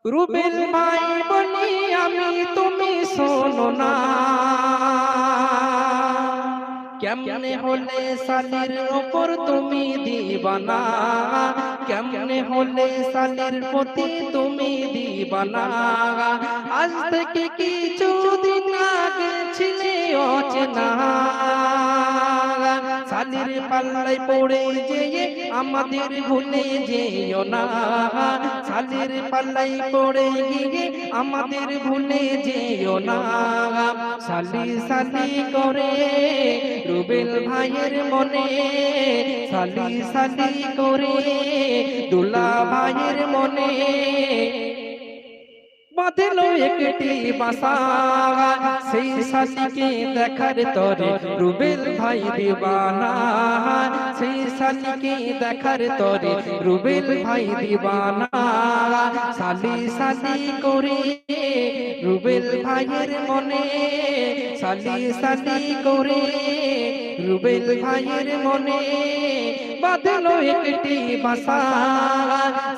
রুবেল ভাই বলি আমি তুমি শোনো না, কেমনে হলে সালির ওপর তুমি দিবানা, কেমনে হলে সালির প্রতি তুমি দিবানা। আজ থেকে কিছুদিন আগে ছিলে অচেনা, সালির পাল্লায় পড়ে যেয়ে আমাদের ভুলে যেও না, সালির পাল্লায় পড়ে গিয়ে আমাদের ভুলে যেও না। সালি সালি করে রুবেল ভাইয়ের মনে, সালি সালি করে দুলা ভাইয়ের মনে, বাঁধলো একটি বাসা সেই সালিকে দেখার তরে রুবেল ভাই দিবানা, সেই সালিকে দেখার তরে রুবেল ভাই দিবানা। সালি সালি করে রুবেল ভাইয়ের মনে, সালি সালি করে রুবেল ভাইয়ের মনে, বাঁধলো একটি বাসা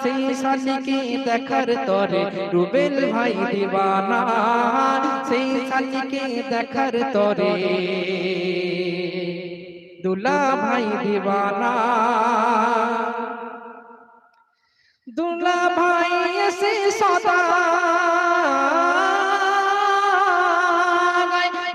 সেই সালিকে দেখার তরে রুবেল ভাই দিবানা, সেই সালিকে দেখার তরে দুলা ভাই দিবানা। দুলা ভাই এসে সদা,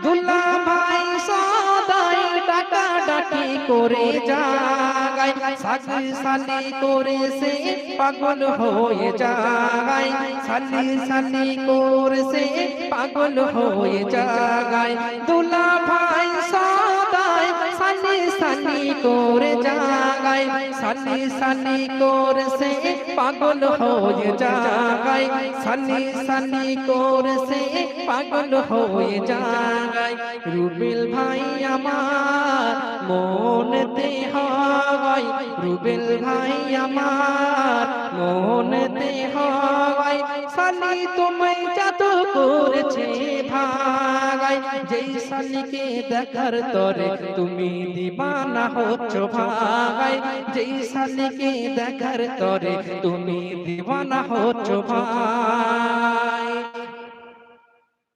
দুলা ভাই সদাই ডাকা ডাকি করে যায়, সালি সালি করে সে পাগল হয়ে যায়, সালি সালি করে সে পাগল হয়ে যায়। দুলা ভাই সদাই সালি সালি করে যায়, সালি সালি করে সে পাগল হয়ে যায়, সালি সালি করে সে পাগল হয়ে যায়। রুবেল ভাই আমার মনেতে হয়, রুবেল ভাই আমার মনেতে হয়, সালি তোমায় জাদু করেছে ভাই, যেই সালিকে দেখার তরে তুমি দিবানা হচ্ছ ভাই, যেই সালিকে দেখার তরে তুমি দিবানা হচ্ছ ভাই।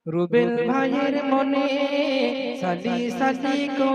রুবেল ভাইয়ের মনে সালি সালি করে